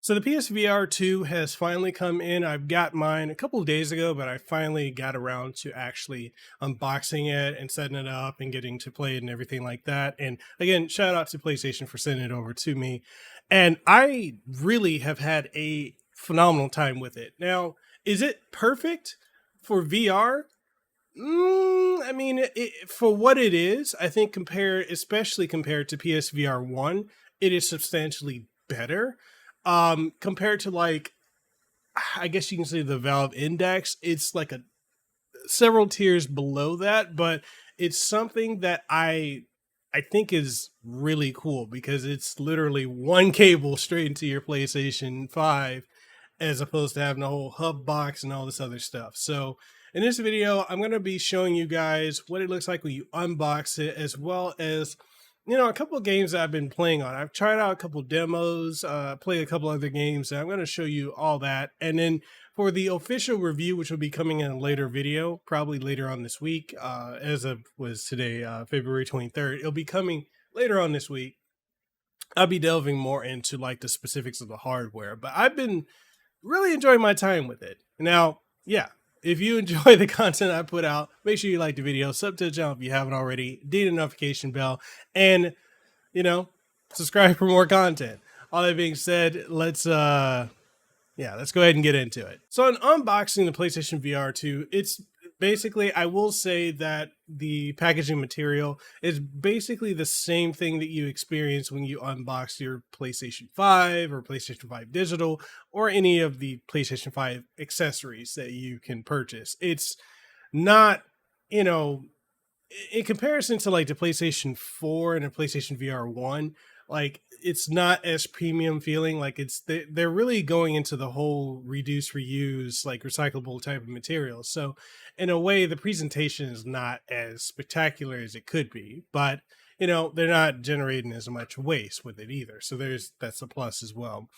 So the PSVR2 has finally come in. I've got mine a couple of days ago, but I finally got around to actually unboxing it and setting it up and getting to play it and everything like that. And again, shout out to PlayStation for sending it over to me. And I really have had a phenomenal time with it. Now, is it perfect for VR? I mean, for what it is, I think especially compared to PSVR1, it is substantially better. Compared to like, I guess you can say the Valve Index, it's like a several tiers below that, but it's something that I think is really cool because it's literally one cable straight into your PlayStation 5 as opposed to having a whole hub box and all this other stuff. So in this video, I'm going to be showing you guys what it looks like when you unbox it, as well as a couple of games that I've been playing on. I've tried out a couple demos, played a couple other games, and I'm going to show you all that. And then for the official review, which will be coming in a later video, probably later on this week, as of was today, February 23rd, it'll be coming later on this week. I'll be delving more into like the specifics of the hardware, but I've been really enjoying my time with it. Now, yeah, if you enjoy the content I put out, make sure you like the video, sub to the channel if you haven't already, ding the notification bell, and subscribe for more content. All that being said, let's go ahead and get into it. So in unboxing the PlayStation VR2, it's basically, I will say that the packaging material is basically the same thing that you experience when you unbox your PlayStation 5 or PlayStation 5 Digital or any of the PlayStation 5 accessories that you can purchase. It's not, in comparison to like the PlayStation 4 and the PlayStation VR1, like it's not as premium feeling. Like they're really going into the whole reduce, reuse, like recyclable type of materials. So in a way, the presentation is not as spectacular as it could be, but they're not generating as much waste with it either. So that's a plus as well.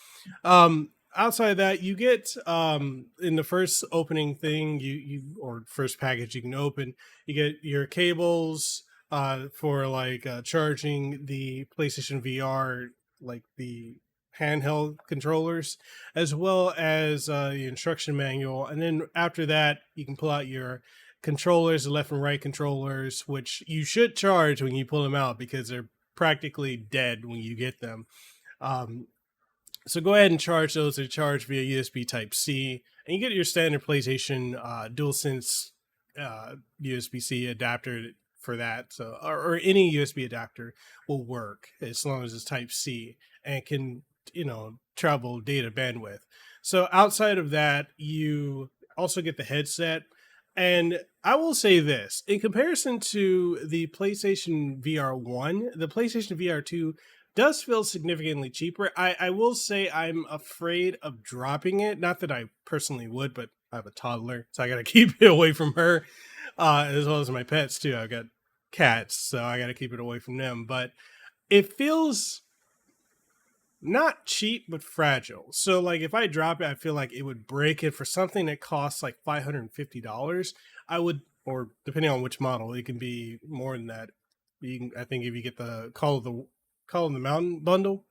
Outside of that, you get in the first opening thing or first package you can open, you get your cables for like charging the PlayStation VR, like the handheld controllers, as well as the instruction manual. And then after that, you can pull out your controllers, the left and right controllers, which you should charge when you pull them out because they're practically dead when you get them. So go ahead and charge those. They're charged via USB Type-C, and you get your standard PlayStation DualSense USB-C adapter for that. So, or any USB adapter will work as long as it's Type-C and can, travel data bandwidth. So outside of that, you also get the headset. And I will say this, in comparison to the PlayStation VR1, the PlayStation VR2 does feel significantly cheaper. I will say I'm afraid of dropping it. Not that I personally would, but I have a toddler, so I got to keep it away from her, as well as my pets too. I've got cats, so I got to keep it away from them. But it feels not cheap, but fragile. So like if I drop it, I feel like it would break it. For something that costs like $550, I would, or depending on which model, it can be more than that. I think if you get the Call of the Mountain bundle.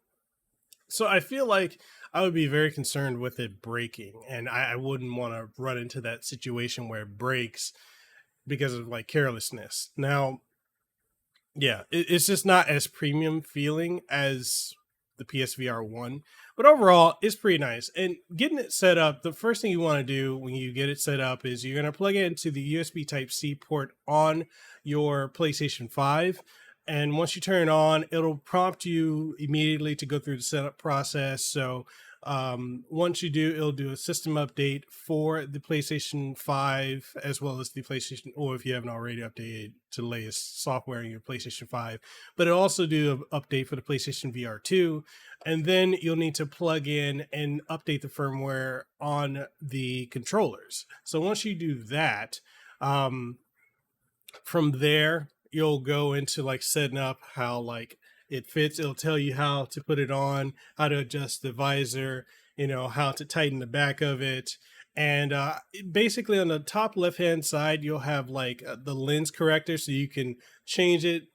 So I feel like I would be very concerned with it breaking, and I wouldn't want to run into that situation where it breaks because of like carelessness. Now, yeah, it's just not as premium feeling as the PSVR 1, but overall it's pretty nice. And getting it set up, the first thing you want to do when you get it set up is you're going to plug it into the USB Type-C port on your PlayStation 5. And once you turn it on, it'll prompt you immediately to go through the setup process. So once you do, it'll do a system update for the PlayStation 5, as well as the PlayStation, or if you haven't already updated to the latest software in your PlayStation 5. But it'll also do an update for the PlayStation VR2. And then you'll need to plug in and update the firmware on the controllers. So once you do that, from there, you'll go into like setting up how like it fits. It'll tell you how to put it on, how to adjust the visor, how to tighten the back of it. And basically on the top left hand side, you'll have like the lens corrector, so you can change it,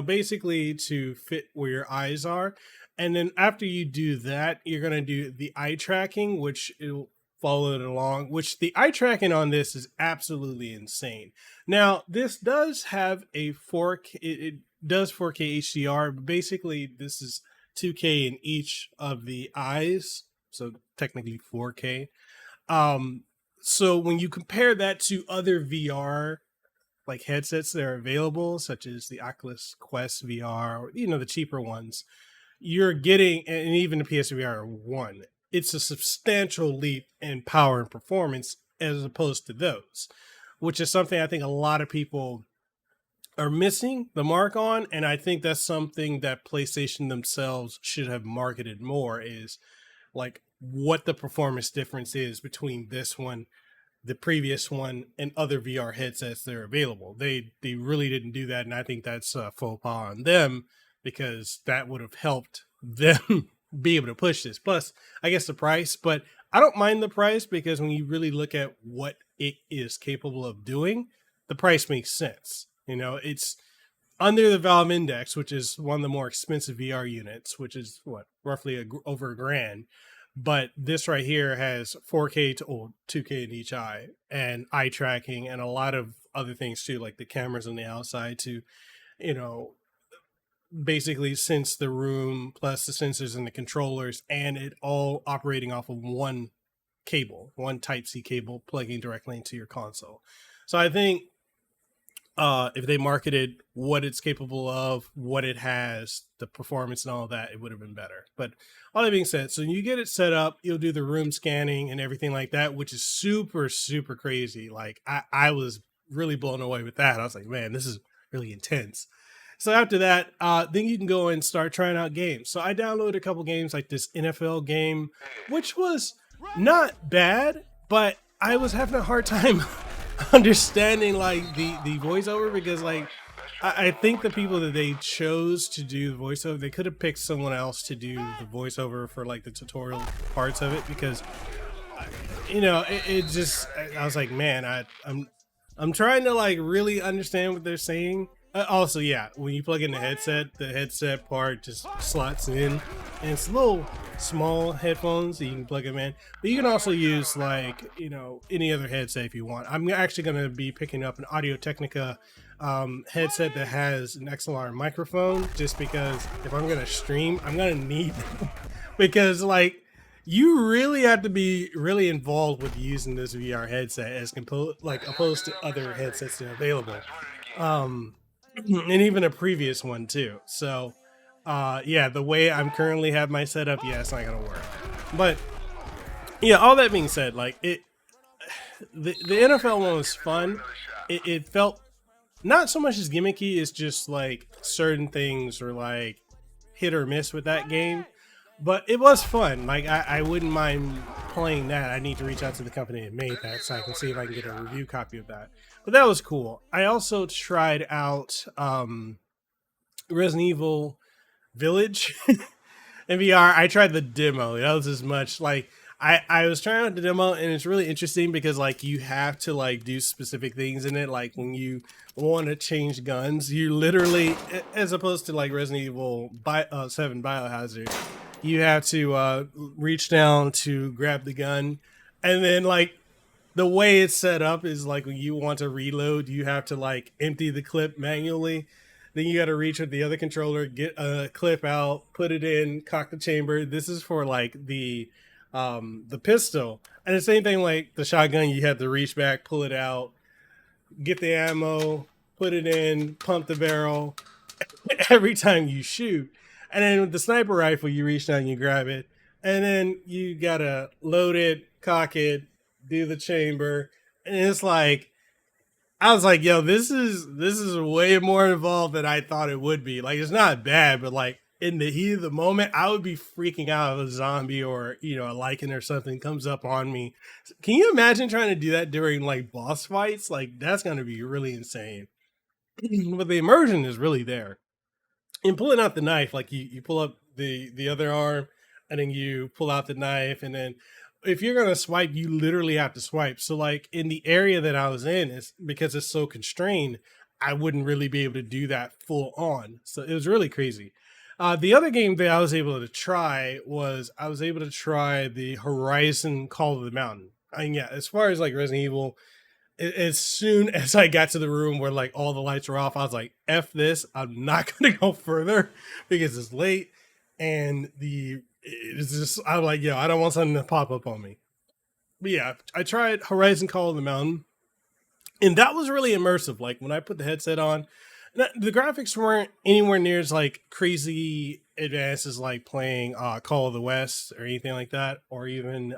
basically to fit where your eyes are. And then after you do that, you're going to do the eye tracking, which it'll follow it along, which the eye tracking on this is absolutely insane. Now, this does have a 4K, it does 4K HDR, but basically this is 2K in each of the eyes. So technically 4K. Um, so when you compare that to other VR like headsets that are available, such as the Oculus Quest VR, or the cheaper ones, you're getting, and even the PSVR1, it's a substantial leap in power and performance as opposed to those, which is something I think a lot of people are missing the mark on. And I think that's something that PlayStation themselves should have marketed more, is like what the performance difference is between this one, the previous one, and other VR headsets that are available. They really didn't do that, and I think that's a faux pas on them, because that would have helped them be able to push this. Plus, I guess the price, but I don't mind the price, because when you really look at what it is capable of doing, the price makes sense. It's under the Valve Index, which is one of the more expensive VR units, which is what, roughly over a grand. But this right here has 4K to 2K in each eye, and eye tracking, and a lot of other things too, like the cameras on the outside to, you know, basically sense the room, plus the sensors and the controllers, and it all operating off of one cable, one Type C cable plugging directly into your console. So I think if they marketed what it's capable of, what it has, the performance and all of that, it would have been better. But all that being said, so you get it set up, you'll do the room scanning and everything like that, which is super, super crazy. Like I was really blown away with that. I was like, man, this is really intense. So after that, then you can go and start trying out games. So I downloaded a couple games, like this NFL game, which was not bad, but I was having a hard time understanding like the voiceover, because like I think the people that they chose to do the voiceover, they could have picked someone else to do the voiceover for like the tutorial parts of it, because it just, I was like, man, I'm trying to like really understand what they're saying. Also, yeah, when you plug in the headset part just slots in, and it's little small headphones that you can plug them in. But you can also use like any other headset if you want. I'm actually going to be picking up an Audio Technica headset that has an XLR microphone, just because if I'm going to stream, I'm going to need them. Because like you really have to be really involved with using this VR headset as opposed to other headsets that are available. And even a previous one too. So yeah, the way I'm currently have my setup, yeah, it's not gonna work. But yeah, all that being said, like the NFL one was fun. It felt not so much as gimmicky, it's just like certain things were like hit or miss with that game. But it was fun. Like I wouldn't mind playing that. I need to reach out to the company that made that so I can see if I can get a review copy of that. But that was cool. I also tried out Resident Evil Village in VR. I tried the demo. That was as much. Like I was trying out the demo, and it's really interesting because like you have to like do specific things in it. Like when you want to change guns, you literally, as opposed to like Resident Evil 7 Biohazard, you have to reach down to grab the gun, and then like the way it's set up is like when you want to reload, you have to like empty the clip manually. Then you got to reach with the other controller, get a clip out, put it in, cock the chamber. This is for like the pistol, and the same thing like the shotgun. You have to reach back, pull it out, get the ammo, put it in, pump the barrel every time you shoot. And then with the sniper rifle, you reach down, you grab it, and then you gotta load it, cock it, do the chamber, and it's like, I was like, yo, this is way more involved than I thought it would be. Like, it's not bad, but like in the heat of the moment, I would be freaking out if a zombie or a lichen or something comes up on me. Can you imagine trying to do that during like boss fights? Like, that's gonna be really insane. But the immersion is really there. In pulling out the knife, like you pull up the other arm, and then you pull out the knife, and then if you're gonna swipe, you literally have to swipe. So like in the area that I was in, is because it's so constrained, I wouldn't really be able to do that full on. So it was really crazy. The other game that I was able to try was I was able to try the Horizon Call of the Mountain. And yeah, as far as like Resident Evil, as soon as I got to the room where like all the lights were off, I was like, "F this! I'm not gonna go further because it's late." And it's just I'm like, "Yo, I don't want something to pop up on me." But yeah, I tried Horizon Call of the Mountain, and that was really immersive. Like when I put the headset on, the graphics weren't anywhere near as like crazy advanced as like playing Call of the West or anything like that, or even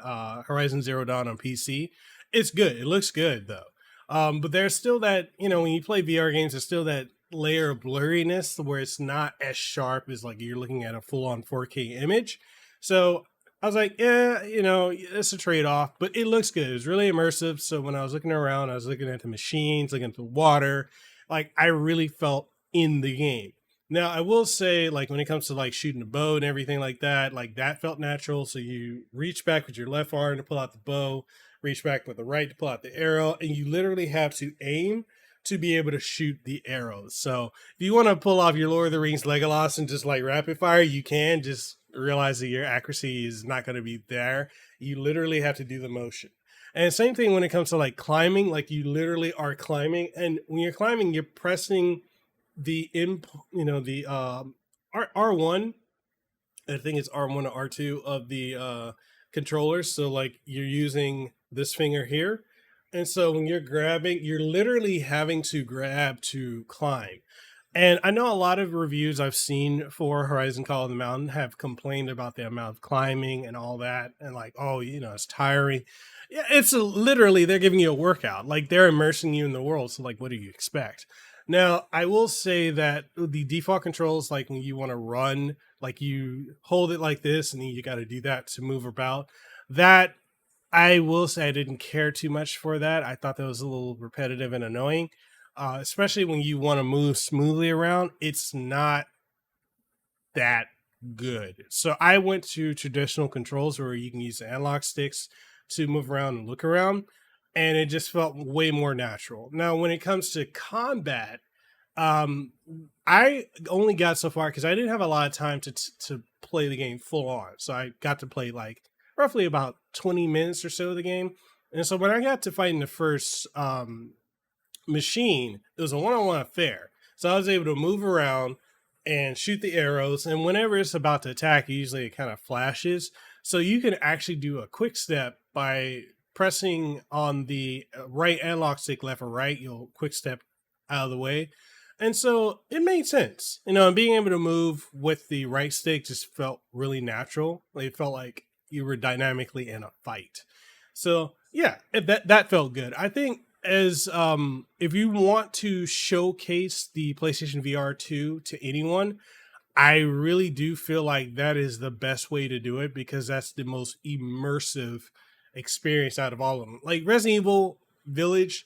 Horizon Zero Dawn on PC. It's good. It looks good though. But there's still that, when you play VR games, there's still that layer of blurriness where it's not as sharp as like you're looking at a full on 4K image. So I was like, yeah, it's a trade off, but it looks good. It was really immersive. So when I was looking around, I was looking at the machines, looking at the water. Like I really felt in the game. Now I will say, like when it comes to like shooting a bow and everything like that felt natural. So you reach back with your left arm to pull out the bow, reach back with the right to pull out the arrow, and you literally have to aim to be able to shoot the arrows. So if you want to pull off your Lord of the Rings Legolas and just like rapid fire, you can. Just realize that your accuracy is not going to be there. You literally have to do the motion. And same thing when it comes to like climbing, like you literally are climbing. And when you're climbing, you're pressing the the R1. I think it's R1 or R2 of the controllers. So like you're using this finger here. And so when you're grabbing, you're literally having to grab to climb. And I know a lot of reviews I've seen for Horizon Call of the Mountain have complained about the amount of climbing and all that, and like, oh, it's tiring. Yeah, literally they're giving you a workout. Like they're immersing you in the world. So like, what do you expect? Now, I will say that the default controls, like when you want to run, like you hold it like this, and then you got to do that to move about. That I will say I didn't care too much for that. I thought that was a little repetitive and annoying, especially when you want to move smoothly around. It's not that good. So I went to traditional controls where you can use the analog sticks to move around and look around, and it just felt way more natural. Now, when it comes to combat, um, I only got so far because I didn't have a lot of time to play the game full on. So I got to play like roughly about 20 minutes or so of the game. And so when I got to fighting the first machine, it was a one-on-one affair. So I was able to move around and shoot the arrows. And whenever it's about to attack, usually it kind of flashes. So you can actually do a quick step by pressing on the right analog stick, left or right. You'll quick step out of the way. And so it made sense, and being able to move with the right stick just felt really natural. Like, it felt like you were dynamically in a fight. So yeah, that felt good. I think as if you want to showcase the PlayStation VR2 to anyone, I really do feel like that is the best way to do it because that's the most immersive experience out of all of them. Like Resident Evil Village,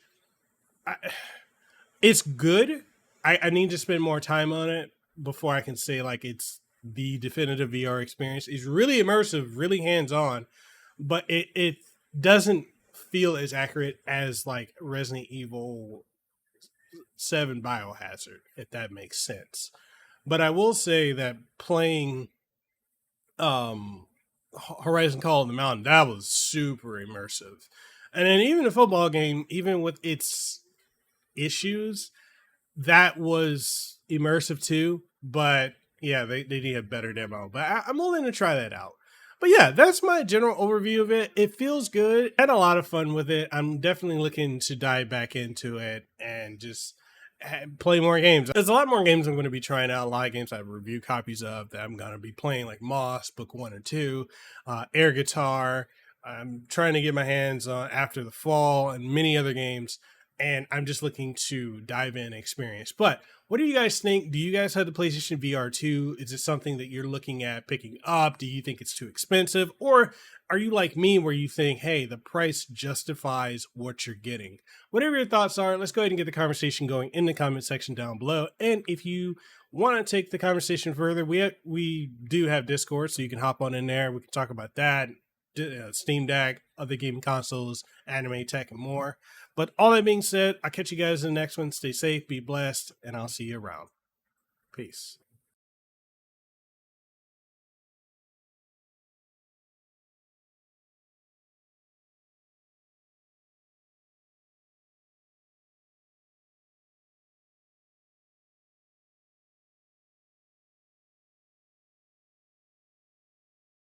it's good. I need to spend more time on it before I can say like it's the definitive VR experience. It's really immersive, really hands on, but it doesn't feel as accurate as like Resident Evil 7 Biohazard, if that makes sense. But I will say that playing Horizon Call of the Mountain, that was super immersive. And then even the football game, even with its issues, that was immersive too. But yeah, they need a better demo. But I'm willing to try that out. But yeah, that's my general overview of it. It feels good. I had a lot of fun with it. I'm definitely looking to dive back into it and just play more games. There's a lot more games I'm going to be trying out. A lot of games I have review copies of that I'm going to be playing, like Moss, Book 1 and 2, Air Guitar. I'm trying to get my hands on After the Fall and many other games. And I'm just looking to dive in and experience. But what do you guys think? Do you guys have the PlayStation VR2? Is it something that you're looking at picking up? Do you think it's too expensive? Or are you like me where you think, hey, the price justifies what you're getting? Whatever your thoughts are, let's go ahead and get the conversation going in the comment section down below. And if you want to take the conversation further, we do have Discord, so you can hop on in there. We can talk about that, Steam Deck, other gaming consoles, anime tech, and more. But all that being said, I'll catch you guys in the next one. Stay safe, be blessed, and I'll see you around. Peace.